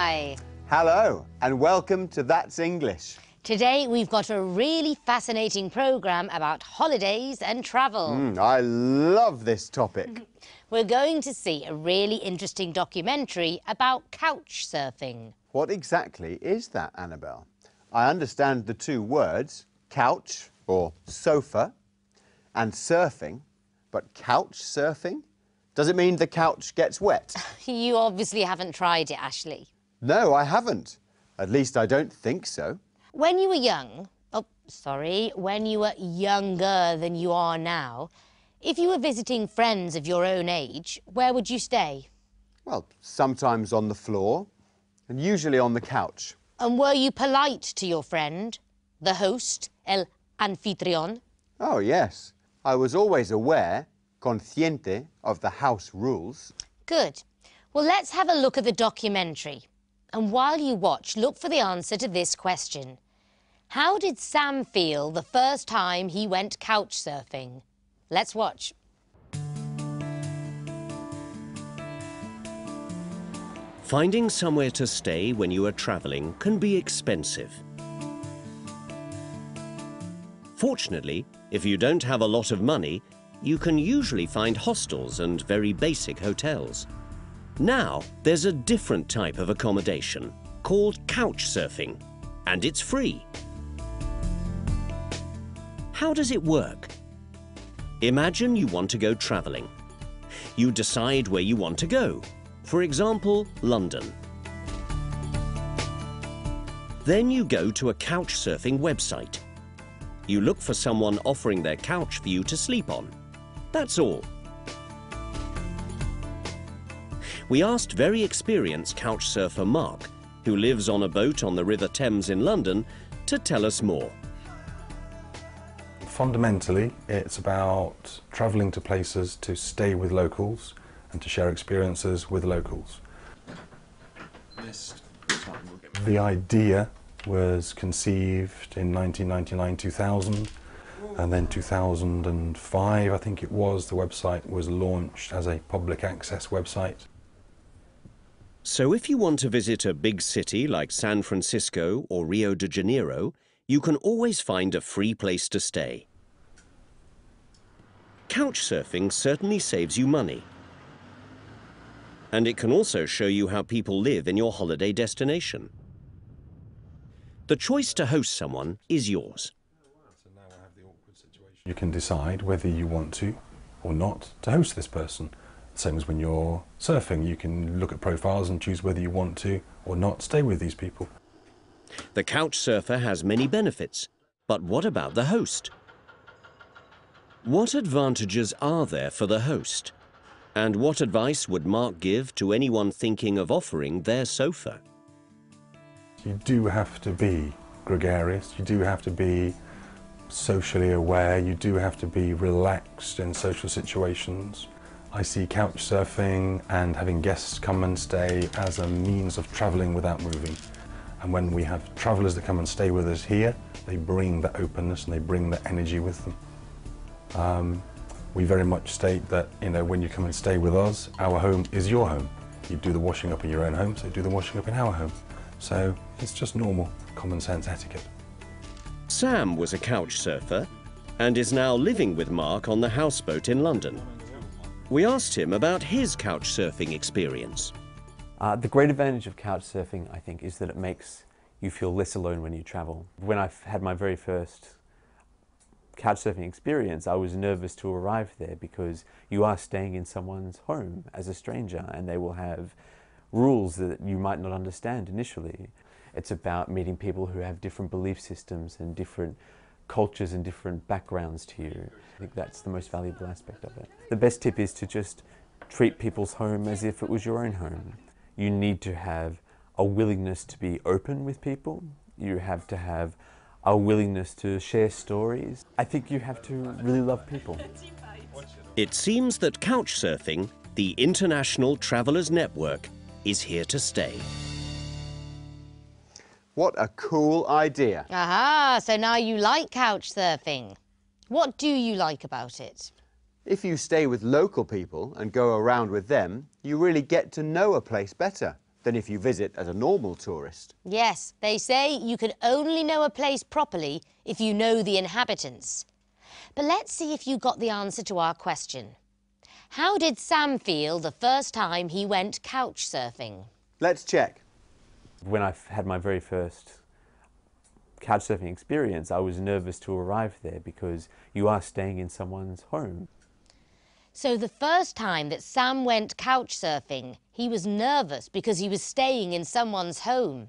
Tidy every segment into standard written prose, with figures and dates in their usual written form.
Hi. Hello, and welcome to That's English. Today we've got a really fascinating programme about holidays and travel. I love this topic. We're going to see a really interesting documentary about couch surfing. What exactly is that, Annabelle? I understand the two words, couch or sofa, and surfing, but couch surfing? Does it mean the couch gets wet? You obviously haven't tried it, Ashley. No, I haven't. At least I don't think so. When you were when you were younger than you are now, if you were visiting friends of your own age, where would you stay? Well, sometimes on the floor, and usually on the couch. And were you polite to your friend, the host, el anfitrión? Oh, yes. I was always aware, consciente, of the house rules. Good. Well, let's have a look at the documentary. And while you watch, look for the answer to this question. How did Sam feel the first time he went couch surfing? Let's watch. Finding somewhere to stay when you are travelling can be expensive. Fortunately, if you don't have a lot of money, you can usually find hostels and very basic hotels. Now, there's a different type of accommodation called couch surfing, and it's free. How does it work? Imagine you want to go travelling. You decide where you want to go. For example, London. Then you go to a couch surfing website. You look for someone offering their couch for you to sleep on. That's all. We asked very experienced couch surfer Mark, who lives on a boat on the River Thames in London, to tell us more. Fundamentally, it's about travelling to places to stay with locals and to share experiences with locals. The idea was conceived in 1999-2000, and then 2005, I think it was, the website was launched as a public access website. So if you want to visit a big city like San Francisco or Rio de Janeiro, you can always find a free place to stay. Couch surfing certainly saves you money. And it can also show you how people live in your holiday destination. The choice to host someone is yours. You can decide whether you want to or not to host this person. Same as when you're surfing, you can look at profiles and choose whether you want to or not stay with these people. The couch surfer has many benefits, but what about the host? What advantages are there for the host? And what advice would Mark give to anyone thinking of offering their sofa? You do have to be gregarious, you do have to be socially aware, you do have to be relaxed in social situations. I see couch surfing and having guests come and stay as a means of travelling without moving. And when we have travellers that come and stay with us here, they bring the openness and they bring the energy with them. We very much state that, when you come and stay with us, our home is your home. You do the washing up in your own home, so do the washing up in our home. So it's just normal, common sense etiquette. Sam was a couch surfer and is now living with Mark on the houseboat in London. We asked him about his couch surfing experience. The great advantage of couch surfing, I think, is that it makes you feel less alone when you travel. When I had my very first couch surfing experience, I was nervous to arrive there because you are staying in someone's home as a stranger and they will have rules that you might not understand initially. It's about meeting people who have different belief systems and different cultures and different backgrounds to you. I think that's the most valuable aspect of it. The best tip is to just treat people's home as if it was your own home. You need to have a willingness to be open with people. You have to have a willingness to share stories. I think you have to really love people. It seems that couch surfing, the International Travellers Network, is here to stay. What a cool idea. Aha, so now you like couch surfing. What do you like about it? If you stay with local people and go around with them, you really get to know a place better. than if you visit as a normal tourist. Yes, they say you can only know a place properly if you know the inhabitants. But let's see if you got the answer to our question. How did Sam feel the first time he went couch surfing? Let's check. When I had my very first couch surfing experience, I was nervous to arrive there because you are staying in someone's home. So the first time that Sam went couch surfing, he was nervous because he was staying in someone's home.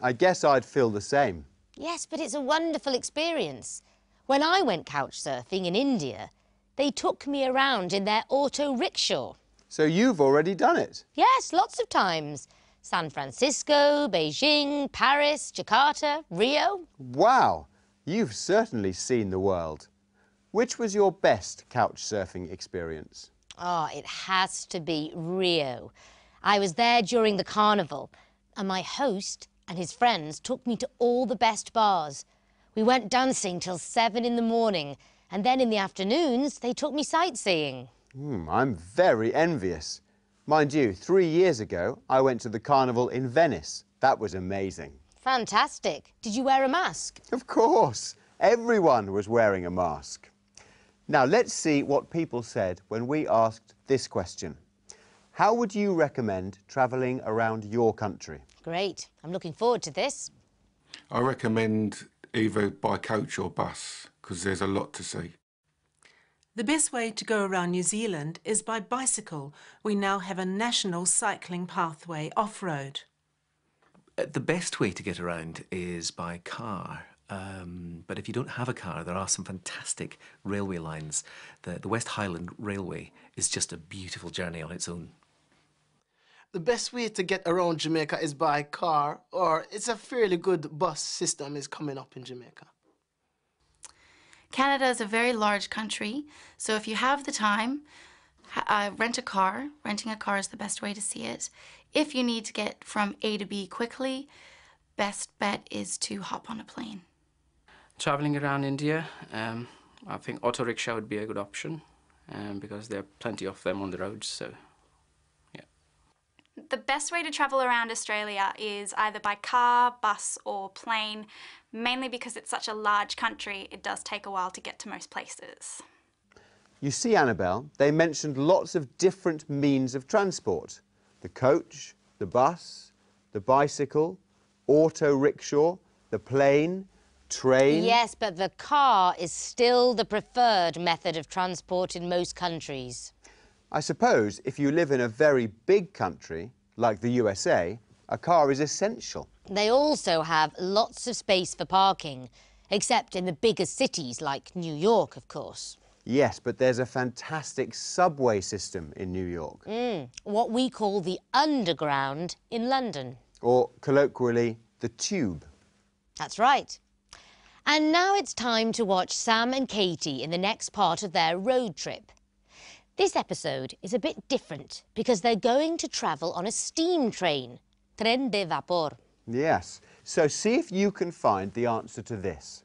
I guess I'd feel the same. Yes, but it's a wonderful experience. When I went couch surfing in India, they took me around in their auto rickshaw. So you've already done it? Yes, lots of times. San Francisco, Beijing, Paris, Jakarta, Rio. Wow, you've certainly seen the world. Which was your best couch surfing experience? Oh, it has to be Rio. I was there during the carnival, and my host and his friends took me to all the best bars. We went dancing till 7 in the morning, and then in the afternoons they took me sightseeing. I'm very envious. Mind you, 3 years ago, I went to the carnival in Venice. That was amazing. Fantastic. Did you wear a mask? Of course, everyone was wearing a mask. Now, let's see what people said when we asked this question. How would you recommend travelling around your country? Great. I'm looking forward to this. I recommend either by coach or bus because there's a lot to see. The best way to go around New Zealand is by bicycle. We now have a national cycling pathway off-road. The best way to get around is by car. But if you don't have a car, there are some fantastic railway lines. The West Highland Railway is just a beautiful journey on its own. The best way to get around Jamaica is by car, or it's a fairly good bus system is coming up in Jamaica. Canada is a very large country, so if you have the time, rent a car. Renting a car is the best way to see it. If you need to get from A to B quickly, best bet is to hop on a plane. Traveling around India, I think auto rickshaw would be a good option because there are plenty of them on the roads, so yeah. The best way to travel around Australia is either by car, bus or plane, mainly because it's such a large country, it does take a while to get to most places. You see, Annabelle, they mentioned lots of different means of transport. The coach, the bus, the bicycle, auto rickshaw, the plane, train. Yes, but the car is still the preferred method of transport in most countries. I suppose if you live in a very big country, like the USA, a car is essential. They also have lots of space for parking, except in the bigger cities like New York, of course. Yes, but there's a fantastic subway system in New York. What we call the Underground in London. Or colloquially, the Tube. That's right. And now it's time to watch Sam and Katie in the next part of their road trip. This episode is a bit different because they're going to travel on a steam train, tren de vapor. Yes, so see if you can find the answer to this.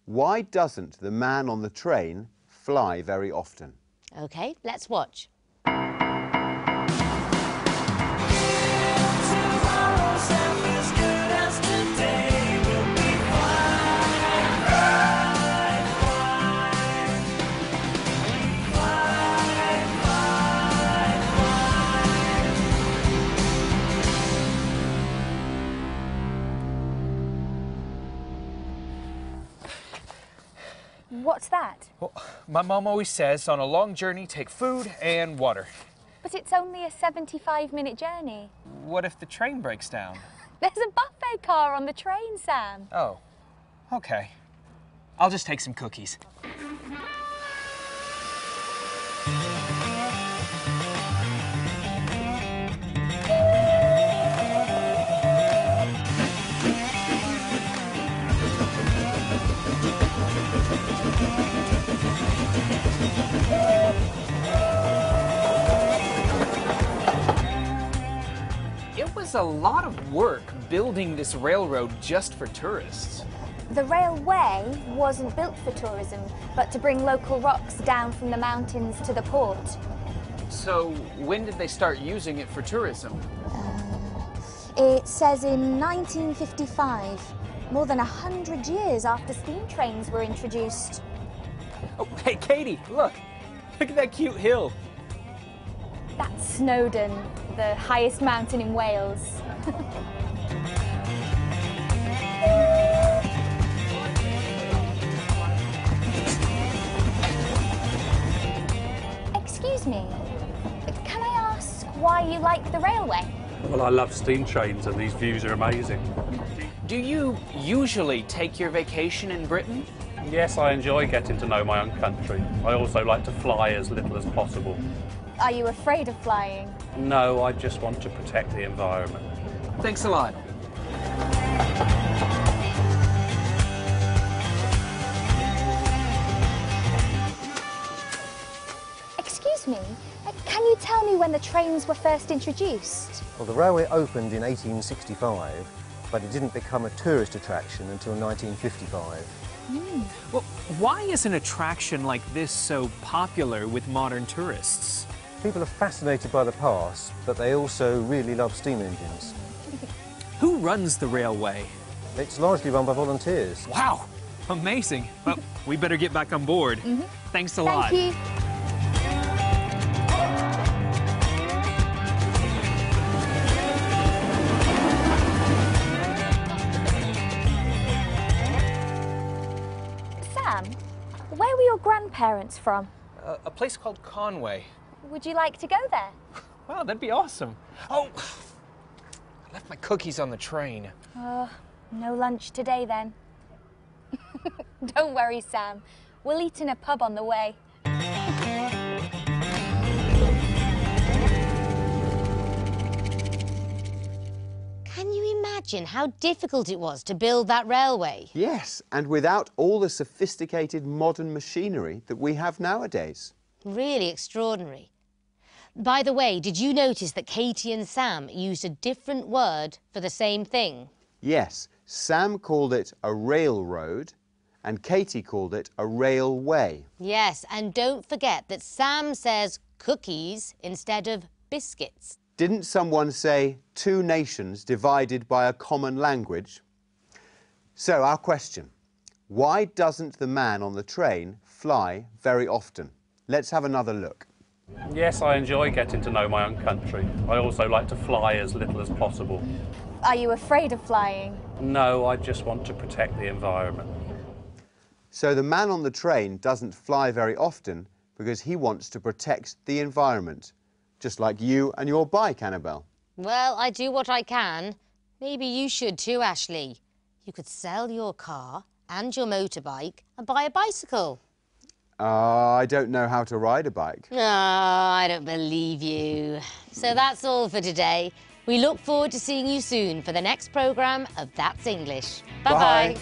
Why doesn't the man on the train fly very often? OK, let's watch. What's that? Well, my mom always says on a long journey, take food and water. But it's only a 75-minute journey. What if the train breaks down? There's a buffet car on the train, Sam. Oh, okay. I'll just take some cookies. It was a lot of work building this railroad just for tourists. The railway wasn't built for tourism, but to bring local rocks down from the mountains to the port. So when did they start using it for tourism? It says in 1955, more than 100 years after steam trains were introduced. Oh, hey, Katie, look. Look at that cute hill. That's Snowdon, the highest mountain in Wales. Excuse me, can I ask why you like the railway? Well, I love steam trains and these views are amazing. Do you usually take your vacation in Britain? Yes, I enjoy getting to know my own country. I also like to fly as little as possible. Are you afraid of flying? No, I just want to protect the environment. Thanks a lot. Excuse me, can you tell me when the trains were first introduced? Well, the railway opened in 1865, but it didn't become a tourist attraction until 1955. Well, why is an attraction like this so popular with modern tourists? People are fascinated by the past, but they also really love steam engines. Who runs the railway? It's largely run by volunteers. Wow, amazing. Well, we better get back on board. Thanks a lot. Thank you. Sam, where were your grandparents from? A place called Conway. Would you like to go there? Wow, that'd be awesome. Oh, I left my cookies on the train. No lunch today then. Don't worry, Sam. We'll eat in a pub on the way. Can you imagine how difficult it was to build that railway? Yes, and without all the sophisticated modern machinery that we have nowadays. Really extraordinary. By the way, did you notice that Katie and Sam used a different word for the same thing? Yes, Sam called it a railroad and Katie called it a railway. Yes, and don't forget that Sam says cookies instead of biscuits. Didn't someone say two nations divided by a common language? So our question, why doesn't the man on the train fly very often? Let's have another look. Yes, I enjoy getting to know my own country. I also like to fly as little as possible. Are you afraid of flying? No, I just want to protect the environment. So the man on the train doesn't fly very often because he wants to protect the environment, just like you and your bike, Annabelle. Well, I do what I can. Maybe you should too, Ashley. You could sell your car and your motorbike and buy a bicycle. I don't know how to ride a bike. Oh, I don't believe you. So that's all for today. We look forward to seeing you soon for the next programme of That's English. Bye-bye. Bye.